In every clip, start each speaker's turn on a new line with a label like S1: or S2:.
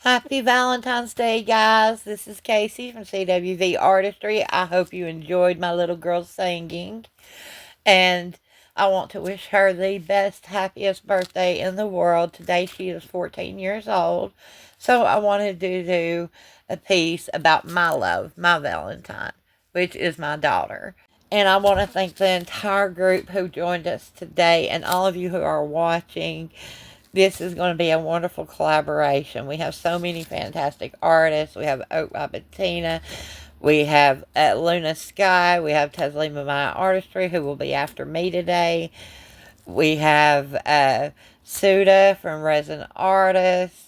S1: Happy Valentine's Day, guys. This is Casey from CWV-Artistry. I hope you enjoyed my little girl singing. And I want to wish her the best, happiest birthday in the world. Today she is 14 years old. So I wanted to do a piece about my love, my Valentine, which is my daughter. And I want to thank the entire group who joined us today and all of you who are watching. This is going to be a wonderful collaboration. We have so many fantastic artists. We have Oak by Bettina. We have Luna Sky. We have Love My Artistry, who will be after me today. We have Suda from Resin Artists.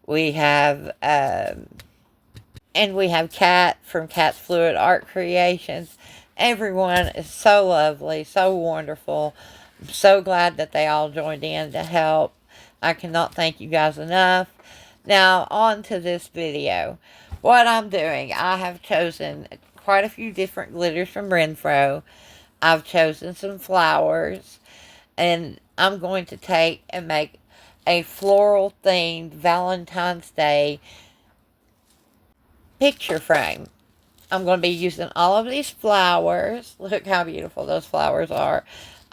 S1: We have, and we have Kat from Kat's Fluid Art Creations. Everyone is so lovely, so wonderful. I'm so glad that they all joined in to help. I cannot thank you guys enough. Now, on to this video. What I'm doing, I have chosen quite a few different glitters from Renfro. I've chosen some flowers. And I'm going to take and make a floral themed Valentine's Day picture frame. I'm going to be using all of these flowers. Look how beautiful those flowers are.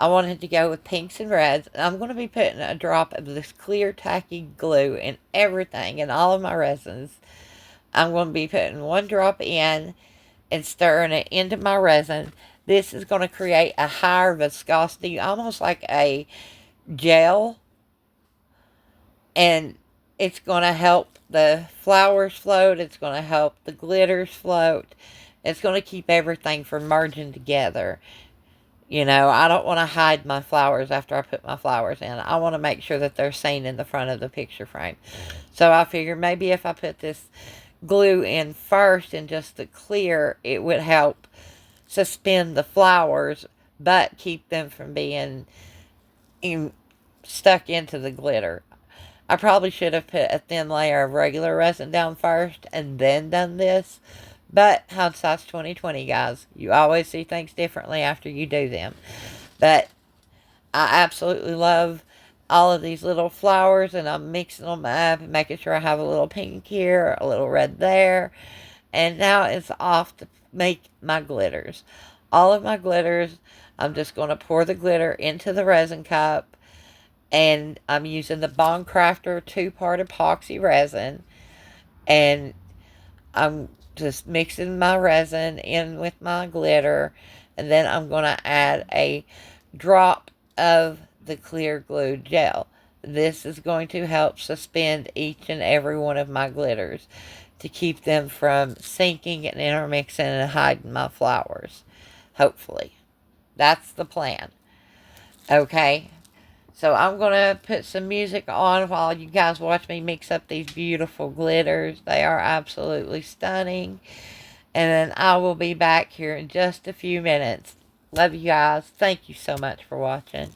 S1: I wanted to go with pinks and reds. And I'm going to be putting a drop of this clear tacky glue in everything, in all of my resins. I'm going to be putting one drop in and stirring it into my resin. This is going to create a higher viscosity, almost like a gel. And it's going to help the flowers float. It's going to help the glitters float. It's going to keep everything from merging together. You know, I don't want to hide my flowers after I put my flowers in. I want to make sure that they're seen in the front of the picture frame. So I figured maybe if I put this glue in first and just the clear, it would help suspend the flowers, but keep them from being stuck into the glitter. I probably should have put a thin layer of regular resin down first and then done this. But hindsight's 20/20, guys. You always see things differently after you do them. But I absolutely love all of these little flowers, and I'm mixing them up and making sure I have a little pink here, a little red there. And now it's off to make my glitters. All of my glitters, I'm just going to pour the glitter into the resin cup. And I'm using the Bond Craftor 2-part epoxy resin. And I'm just mixing my resin in with my glitter. And then I'm going to add a drop of the clear glue gel. This is going to help suspend each and every one of my glitters to keep them from sinking and intermixing and hiding my flowers. Hopefully. That's the plan. Okay. So I'm going to put some music on while you guys watch me mix up these beautiful glitters. They are absolutely stunning. And then I will be back here in just a few minutes. Love you guys. Thank you so much for watching.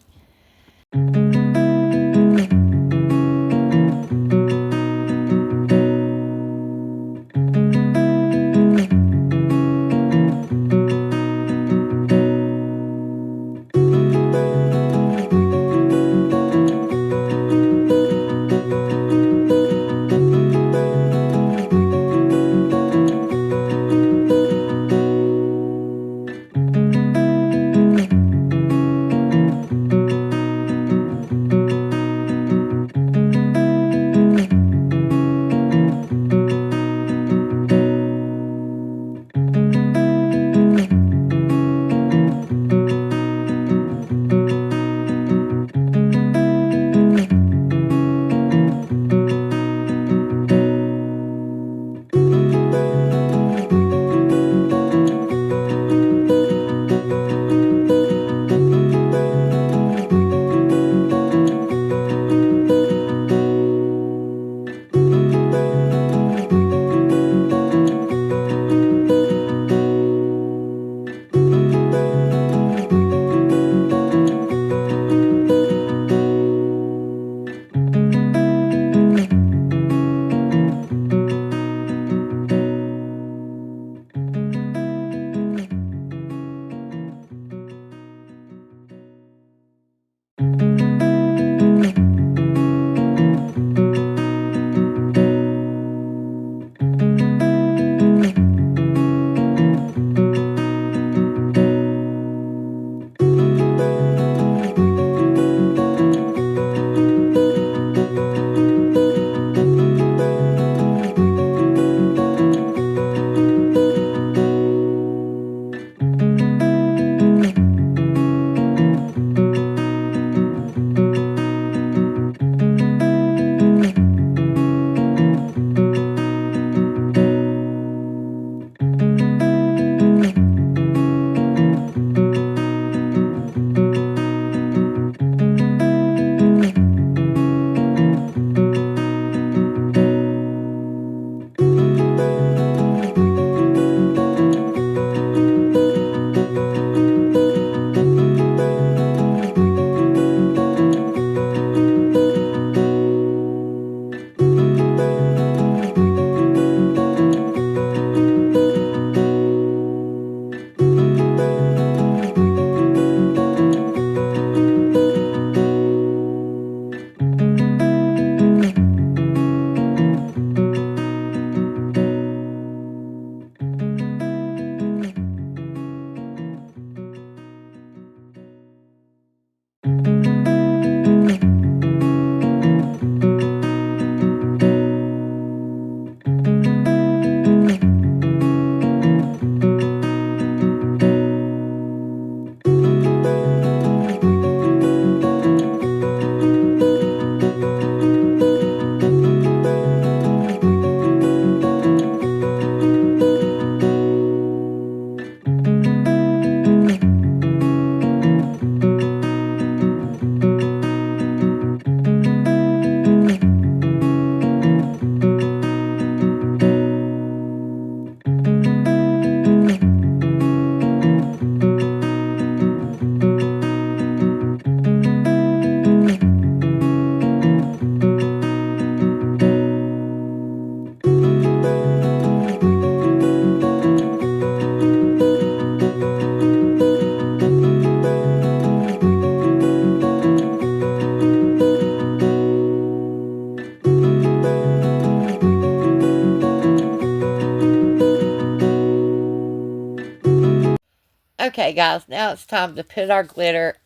S1: Okay, guys, now it's time to put our glitter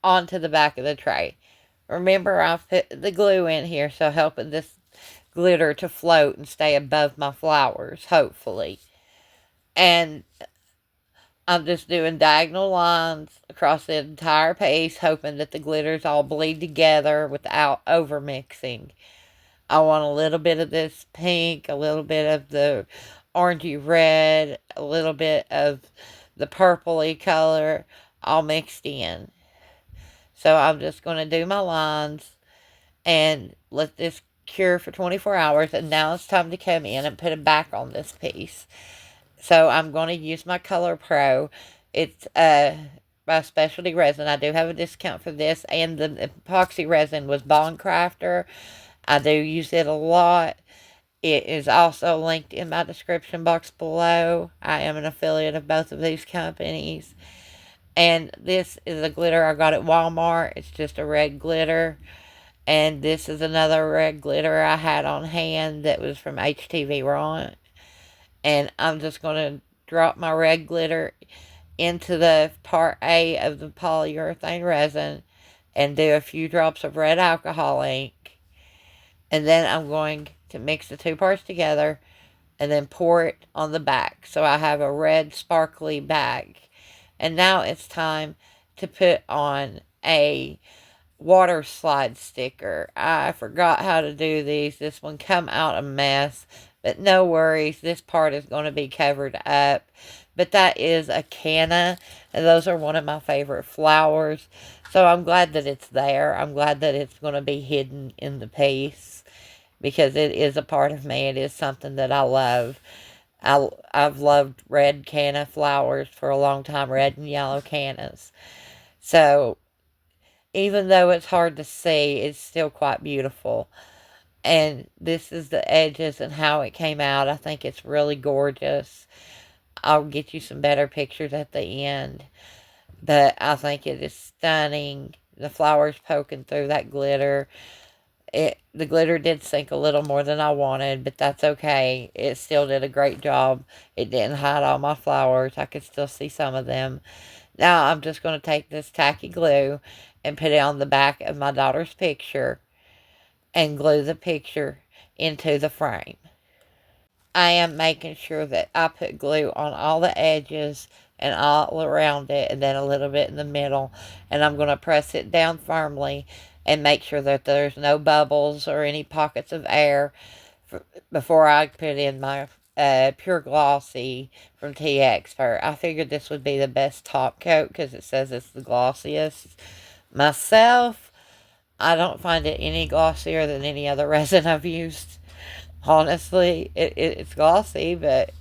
S1: onto the back of the tray. Remember, I've put the glue in here, so helping this glitter to float and stay above my flowers, hopefully. And I'm just doing diagonal lines across the entire piece, hoping that the glitters all bleed together without over mixing. I want a little bit of this pink, a little bit of the orangey red, a little bit of the purpley color, all mixed in. So I'm just going to do my lines and let this cure for 24 hours. And now it's time to come in and put it back on this piece. So I'm going to use my Color Pro. It's by Specialty Resin. I do have a discount for this. And the epoxy resin was Bond Crafter. I do use it a lot. It is also linked in my description box below. I am an affiliate of both of these companies. And this is a glitter I got at Walmart. It's just a red glitter. And this is another red glitter I had on hand that was from HTV-Ront. And I'm just going to drop my red glitter into the part A of the polyurethane resin and do a few drops of red alcohol ink. And then I'm going to mix the two parts together and then pour it on the back. So I have a red sparkly back. And now it's time to put on a water slide sticker. I forgot how to do these. This one come out a mess. But no worries. This part is going to be covered up. But that is a canna. And those are one of my favorite flowers. So I'm glad that it's there. I'm glad that it's going to be hidden in the piece. Because it is a part of me. It is something that I love. I've loved red canna flowers for a long time. Red and yellow cannas. So, even though it's hard to see, it's still quite beautiful. And this is the edges and how it came out. I think it's really gorgeous. I'll get you some better pictures at the end. But I think it is stunning. The flowers poking through that glitter. The glitter did sink a little more than I wanted, but that's okay. It still did a great job. It didn't hide all my flowers. I could still see some of them. Now I'm just going to take this tacky glue and put it on the back of my daughter's picture and glue the picture into the frame. I am making sure that I put glue on all the edges and all around it and then a little bit in the middle. And I'm going to press it down firmly and make sure that there's no bubbles or any pockets of air before I put in my Pure Glossy from T-Expert. I figured this would be the best top coat because it says it's the glossiest. Myself, I don't find it any glossier than any other resin I've used. Honestly, it's glossy, but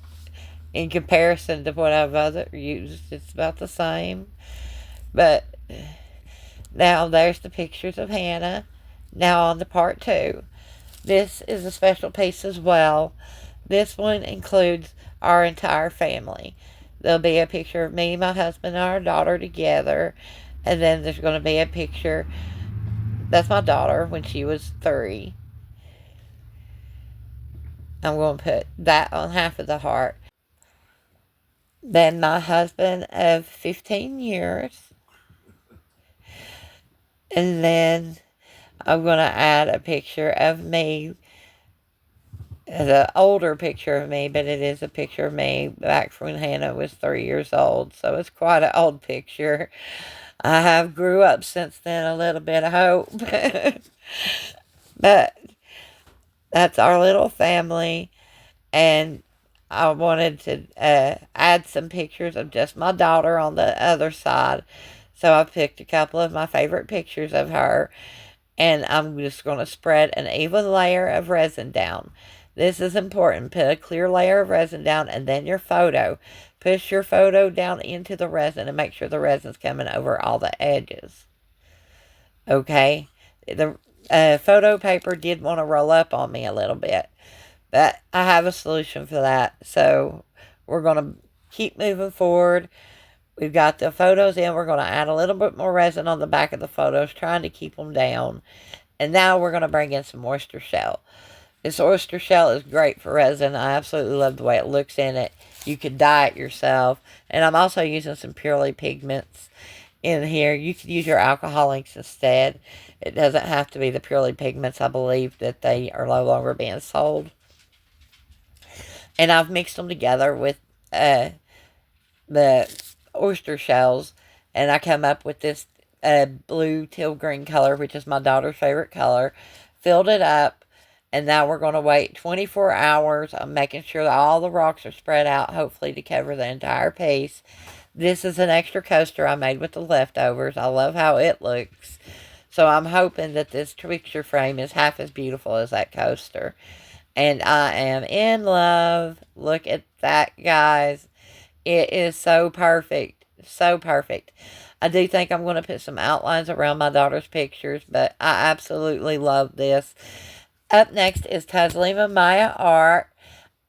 S1: in comparison to what I've other used, it's about the same. But now there's the pictures of Hannah. Now on to part 2. This is a special piece as well. This one includes our entire family. There'll be a picture of me, my husband, and our daughter together. And then there's going to be a picture. That's my daughter when she was 3. I'm going to put that on half of the heart. Then my husband of 15 years. And then I'm going to add a picture of me. It's an older picture of me, but it is a picture of me back from when Hannah was 3 years old. So it's quite an old picture. I have grew up since then a little bit, I hope. But that's our little family. And I wanted to add some pictures of just my daughter on the other side. So I picked a couple of my favorite pictures of her. And I'm just going to spread an even layer of resin down. This is important. Put a clear layer of resin down and then your photo. Push your photo down into the resin and make sure the resin's coming over all the edges. Okay? The photo paper did want to roll up on me a little bit. But I have a solution for that. So we're going to keep moving forward. We've got the photos in. We're going to add a little bit more resin on the back of the photos, trying to keep them down. And now we're going to bring in some oyster shell. This oyster shell is great for resin. I absolutely love the way it looks in it. You could dye it yourself. And I'm also using some Purely pigments in here. You could use your alcohol inks instead. It doesn't have to be the Purely pigments. I believe that they are no longer being sold. And I've mixed them together with the oyster shells, and I come up with this blue teal green color, which is my daughter's favorite color. Filled it up, and now we're going to wait 24 hours. I'm making sure that all the rocks are spread out, hopefully to cover the entire piece. This is an extra coaster I made with the leftovers. I love how it looks. So I'm hoping that this picture frame is half as beautiful as that coaster. And I am in love. Look at that, guys. It is so perfect. So perfect. I do think I'm going to put some outlines around my daughter's pictures, but I absolutely love this. Up next is Taslima Maya Art,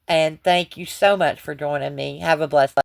S1: and thank you so much for joining me. Have a blessed day.